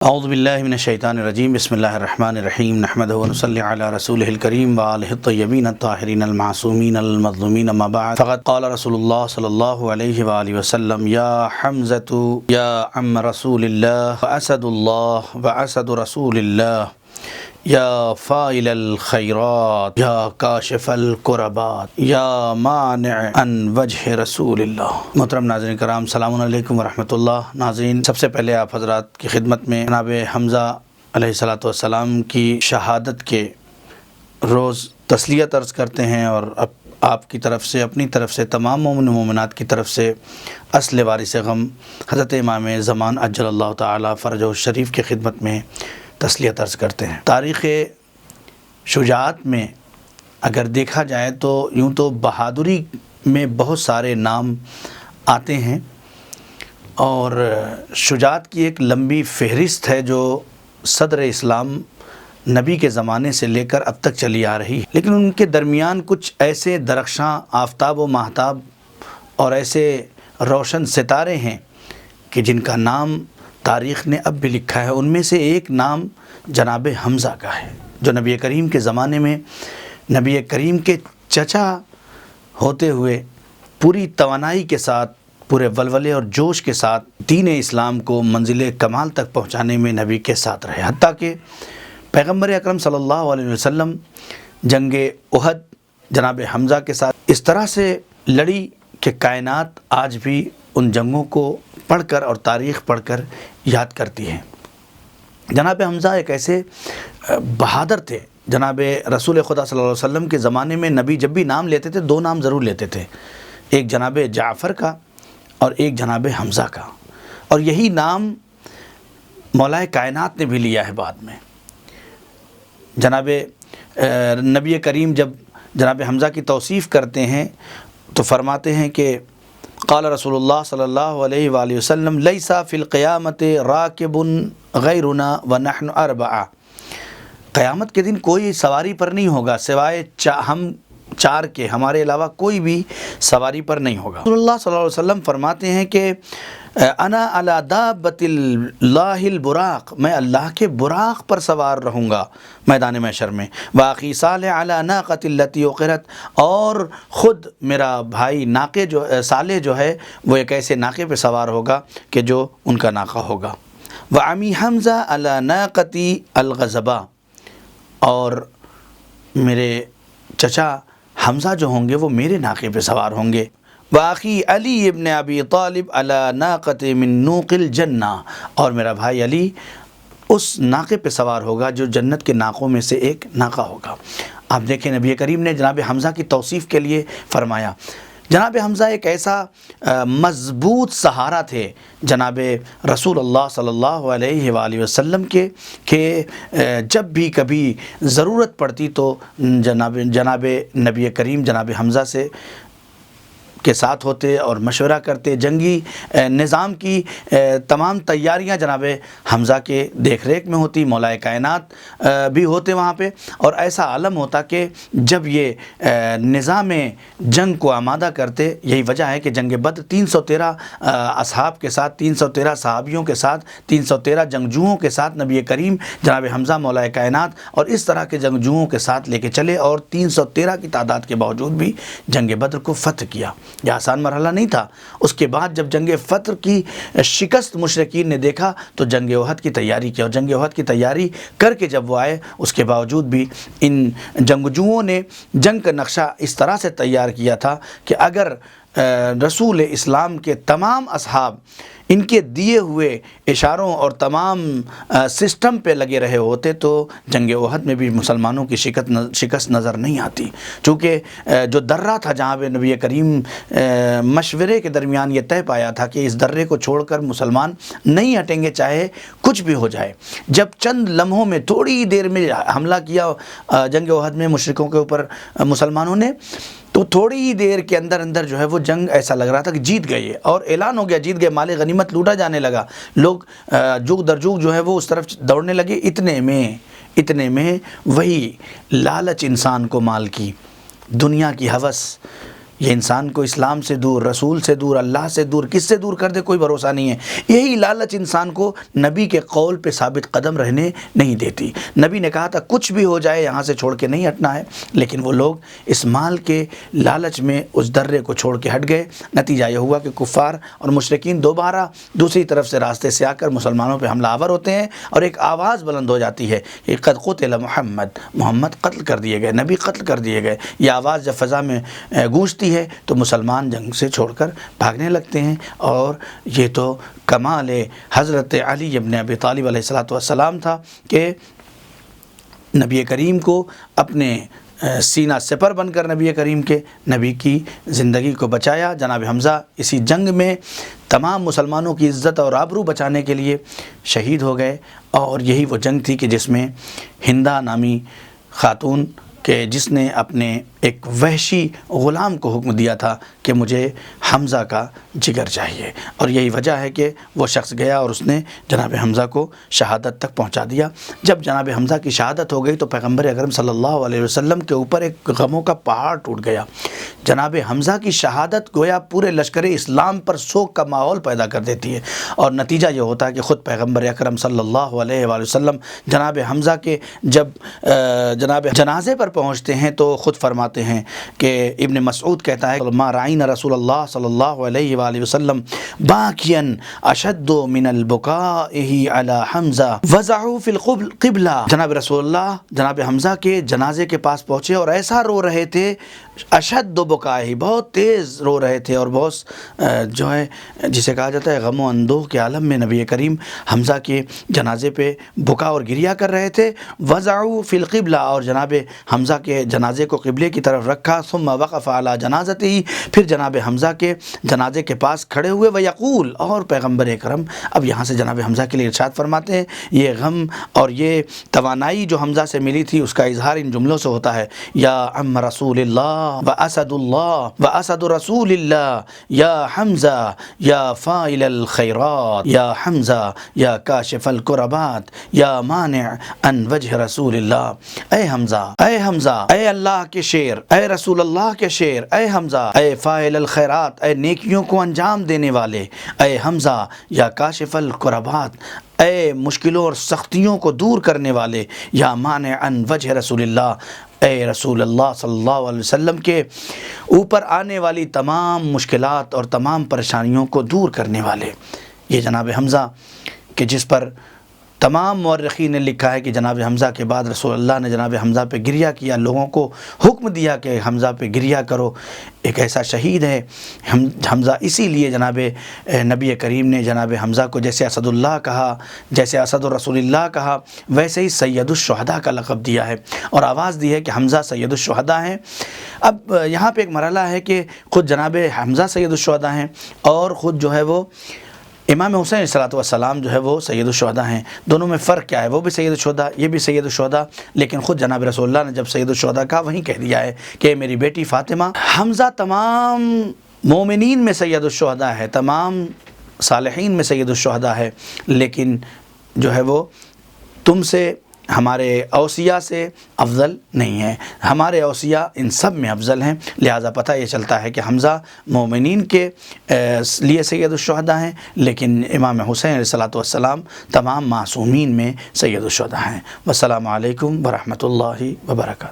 اعوذ باللہ من الشیطان الرجیم بسم اللہ الرحمن الرحیم نحمدہ ونصلی علی رسولہ الکریم وآلہ الطیبین الطاہرین المعصومین المظلومین اما بعد فقد قال رسول اللہ صلی اللہ علیہ وآلہ وسلم یا حمزۃ یا عم رسول اللہ واسد اللہ واسد رسول اللہ یا فاعل الخیرات یا کاشف الکربات یا مانع عن وجہ رسول اللہ۔ محترم ناظرین کرام، السلام علیکم ورحمۃ اللہ۔ ناظرین، سب سے پہلے آپ حضرات کی خدمت میں جناب حمزہ علیہ السلام کی شہادت کے روز تسلیت عرض کرتے ہیں، اور آپ کی طرف سے، اپنی طرف سے، تمام مومن و مومنات کی طرف سے اصل وارث غم حضرت امام زمان عجل اللہ تعالی فرجہ الشریف کی خدمت میں تسلیت عرض کرتے ہیں۔ تاریخ شجاعت میں اگر دیکھا جائے تو یوں تو بہادری میں بہت سارے نام آتے ہیں، اور شجاعت کی ایک لمبی فہرست ہے جو صدر اسلام نبی کے زمانے سے لے کر اب تک چلی آ رہی ہے، لیکن ان کے درمیان کچھ ایسے درخشاں آفتاب و ماہتاب اور ایسے روشن ستارے ہیں کہ جن کا نام تاریخ نے اب بھی لکھا ہے۔ ان میں سے ایک نام جناب حمزہ کا ہے، جو نبی کریم کے زمانے میں نبی کریم کے چچا ہوتے ہوئے پوری توانائی کے ساتھ، پورے ولولے اور جوش کے ساتھ دین اسلام کو منزل کمال تک پہنچانے میں نبی کے ساتھ رہے، حتیٰ کہ پیغمبر اکرم صلی اللہ علیہ وسلم جنگ احد جناب حمزہ کے ساتھ اس طرح سے لڑی کہ کائنات آج بھی ان جنگوں کو پڑھ کر اور تاریخ پڑھ کر یاد کرتی ہے۔ جناب حمزہ ایک ایسے بہادر تھے۔ جناب رسول خدا صلی اللہ علیہ وسلم کے زمانے میں نبی جب بھی نام لیتے تھے دو نام ضرور لیتے تھے، ایک جناب جعفر کا اور ایک جناب حمزہ کا، اور یہی نام مولا کائنات نے بھی لیا ہے بعد میں۔ جناب نبی کریم جب جناب حمزہ کی توصیف کرتے ہیں تو فرماتے ہیں کہ قال رسول اللہ صلی اللہ علیہ وآلہ وسلم لیس فی القیامت راکب غیرنا ونحن اربعہ، قیامت کے دن کوئی سواری پر نہیں ہوگا سوائے ہم چار کے، ہمارے علاوہ کوئی بھی سواری پر نہیں ہوگا۔ رسول اللہ صلی اللہ علیہ وسلم فرماتے ہیں کہ انا علی دابۃ اللہ البراق، میں اللہ کے براق پر سوار رہوں گا میدان محشر میں، واخی صالح علی ناقۃ التی عقرت، اور خود میرا بھائی ناقے جو صالح جو ہے وہ ایک ایسے ناقے پہ سوار ہوگا کہ جو ان کا ناقہ ہوگا، وعمی حمزہ علی ناقتی الغضبہ، اور میرے چچا حمزہ جو ہوں گے وہ میرے ناقے پہ سوار ہوں گے، واخی علی ابن ابی طالب علی ناقۃ من نوق الجنہ، اور میرا بھائی علی اس ناقے پہ سوار ہوگا جو جنت کے ناقوں میں سے ایک ناقہ ہوگا۔ آپ دیکھیں نبی کریم نے جناب حمزہ کی توصیف کے لیے فرمایا، جناب حمزہ ایک ایسا مضبوط سہارا تھے جناب رسول اللہ صلی اللہ علیہ وآلہ وسلم کے، کہ جب بھی کبھی ضرورت پڑتی تو جناب نبی کریم جناب حمزہ کے ساتھ ہوتے اور مشورہ کرتے۔ جنگی نظام کی تمام تیاریاں جناب حمزہ کے دیکھ ریکھ میں ہوتی، مولا کائنات بھی ہوتے وہاں پہ، اور ایسا عالم ہوتا کہ جب یہ نظام جنگ کو آمادہ کرتے، یہی وجہ ہے کہ جنگ بدر 313 اصحاب کے ساتھ، 313 صحابیوں کے ساتھ، 313 جنگجوؤں کے ساتھ نبی کریم جناب حمزہ مولا کائنات اور اس طرح کے جنگجوؤں کے ساتھ لے کے چلے، اور 313 کی تعداد کے باوجود بھی جنگ بدر کو فتح کیا۔ یہ آسان مرحلہ نہیں تھا۔ اس کے بعد جب جنگ فتح کی شکست مشرکین نے دیکھا تو جنگ احد کی تیاری کی، اور جنگ احد کی تیاری کر کے جب وہ آئے، اس کے باوجود بھی ان جنگجوؤں نے جنگ کا نقشہ اس طرح سے تیار کیا تھا کہ اگر رسول اسلام کے تمام اصحاب ان کے دیے ہوئے اشاروں اور تمام سسٹم پہ لگے رہے ہوتے تو جنگ احد میں بھی مسلمانوں کی شکست نظر نہیں آتی، چونکہ جو درہ تھا جہاں پہ نبی کریم مشورے کے درمیان یہ طے پایا تھا کہ اس درے کو چھوڑ کر مسلمان نہیں ہٹیں گے چاہے کچھ بھی ہو جائے۔ جب چند لمحوں میں تھوڑی دیر میں حملہ کیا جنگ احد میں مشرکوں کے اوپر مسلمانوں نے، تو تھوڑی ہی دیر کے اندر اندر جو ہے وہ جنگ ایسا لگ رہا تھا کہ جیت گئے، اور اعلان ہو گیا جیت گئے، مال غنیمت لوٹا جانے لگا، لوگ جوگ در جوگ جو ہے وہ اس طرف دوڑنے لگے۔ اتنے میں وہی لالچ انسان کو مال کی، دنیا کی ہوس، یہ انسان کو اسلام سے دور، رسول سے دور، اللہ سے دور، کس سے دور کر دے کوئی بھروسہ نہیں ہے۔ یہی لالچ انسان کو نبی کے قول پہ ثابت قدم رہنے نہیں دیتی۔ نبی نے کہا تھا کچھ بھی ہو جائے یہاں سے چھوڑ کے نہیں ہٹنا ہے، لیکن وہ لوگ اس مال کے لالچ میں اس درے کو چھوڑ کے ہٹ گئے۔ نتیجہ یہ ہوا کہ کفار اور مشرکین دوبارہ دوسری طرف سے راستے سے آ کر مسلمانوں پہ حملہ آور ہوتے ہیں، اور ایک آواز بلند ہو جاتی ہے کہ قد قتل محمد قتل کر دیے گئے، نبی قتل کر دیے گئے۔ یہ آواز جب فضا میں گونجتی ہے تو مسلمان جنگ سے چھوڑ کر بھاگنے لگتے ہیں، اور یہ تو کمال حضرت علی ابن ابی طالب علیہ السلام تھا کہ نبی کریم کو اپنے سینہ سپر بن کر نبی کریم کے نبی کی زندگی کو بچایا۔ جناب حمزہ اسی جنگ میں تمام مسلمانوں کی عزت اور آبرو بچانے کے لیے شہید ہو گئے، اور یہی وہ جنگ تھی کہ جس میں ہندہ نامی خاتون کہ جس نے اپنے ایک وحشی غلام کو حکم دیا تھا کہ مجھے حمزہ کا جگر چاہیے، اور یہی وجہ ہے کہ وہ شخص گیا اور اس نے جناب حمزہ کو شہادت تک پہنچا دیا۔ جب جناب حمزہ کی شہادت ہو گئی تو پیغمبر اکرم صلی اللہ علیہ وسلم کے اوپر ایک غموں کا پہاڑ ٹوٹ گیا۔ جناب حمزہ کی شہادت گویا پورے لشکر اسلام پر سوگ کا ماحول پیدا کر دیتی ہے، اور نتیجہ یہ ہوتا ہے کہ خود پیغمبر اکرم صلی اللہ علیہ وآلہ وسلم جناب حمزہ کے جب جناب جنازے پر پہنچتے ہیں تو خود فرماتے ہیں کہ ابن مسعود کہتا ہے ما رعین رسول اللہ صلی اللہ علیہ وآلہ وسلم باکیا اشد من البکائہ علی حمزہ وضعوا فی القبلہ۔ جناب رسول اللہ جناب حمزہ کے جنازے کے پاس پہنچے اور ایسا رو رہے تھے، اشد بکائہ، بہت تیز رو رہے تھے، اور بہت جو ہے جسے کہا جاتا ہے غم و اندوہ کے عالم میں نبی کریم حمزہ کے جنازے پہ بکا اور گریہ کر رہے تھے۔ وضعوا فی القبلہ، اور جناب حمزہ کے جنازے کو قبلے کی طرف رکھا۔ ثم وقف علی جنازتہ، پھر جناب حمزہ کے جنازے کے پاس کھڑے ہوئے۔ ویقول، اور پیغمبر اکرم اب یہاں سے جناب حمزہ کے لیے ارشاد فرماتے ہیں، یہ غم اور یہ توانائی جو حمزہ سے ملی تھی اس کا اظہار ان جملوں سے ہوتا ہے، یا عم رسول اللہ واسد اللہ واسد رسول اللہ، یا حمزہ یا فاعل الخیرات، یا حمزہ یا کاشف الکربات، یا مانع عن وجہ رسول اللہ۔ اے حمزہ، اے حمزہ، اے اللہ کے شیر، اے رسول اللہ کے شیر، اے حمزہ، اے فاعل الخیرات، اے نیکیوں کو انجام دینے والے، اے حمزہ یا کاشف الکربات، اے مشکلوں اور سختیوں کو دور کرنے والے، یا مانع عن وجہ رسول اللہ، اے رسول اللہ صلی اللہ علیہ وسلم کے اوپر آنے والی تمام مشکلات اور تمام پریشانیوں کو دور کرنے والے۔ یہ جناب حمزہ کہ جس پر تمام مورخین نے لکھا ہے کہ جناب حمزہ کے بعد رسول اللہ نے جناب حمزہ پہ گریہ کیا، لوگوں کو حکم دیا کہ حمزہ پہ گریہ کرو، ایک ایسا شہید ہے حمزہ۔ اسی لیے جناب نبی کریم نے جناب حمزہ کو جیسے اسد اللہ کہا، جیسے اسد رسول اللہ کہا، ویسے ہی سید الشہداء کا لقب دیا ہے، اور آواز دی ہے کہ حمزہ سید الشہداء ہیں۔ اب یہاں پہ ایک مرحلہ ہے کہ خود جناب حمزہ سید الشہداء ہیں، اور خود جو ہے وہ امام حسین علیہ السلام جو ہے وہ سید الشہداء ہیں۔ دونوں میں فرق کیا ہے؟ وہ بھی سید الشہداء، یہ بھی سید الشہداء، لیکن خود جناب رسول اللہ نے جب سید الشہداء کہا وہیں کہہ دیا ہے کہ میری بیٹی فاطمہ۔ حمزہ تمام مومنین میں سید الشہداء ہے، تمام صالحین میں سید الشہداء ہے، لیکن جو ہے وہ تم سے، ہمارے اوصیاء سے افضل نہیں ہے، ہمارے اوصیاء ان سب میں افضل ہیں۔ لہٰذا پتہ یہ چلتا ہے کہ حمزہ مومنین کے لیے سید الشہداء ہیں، لیکن امام حسین علیہ السلام تمام معصومین میں سید الشہداء ہیں۔ والسلام علیکم ورحمۃ اللہ وبرکاتہ۔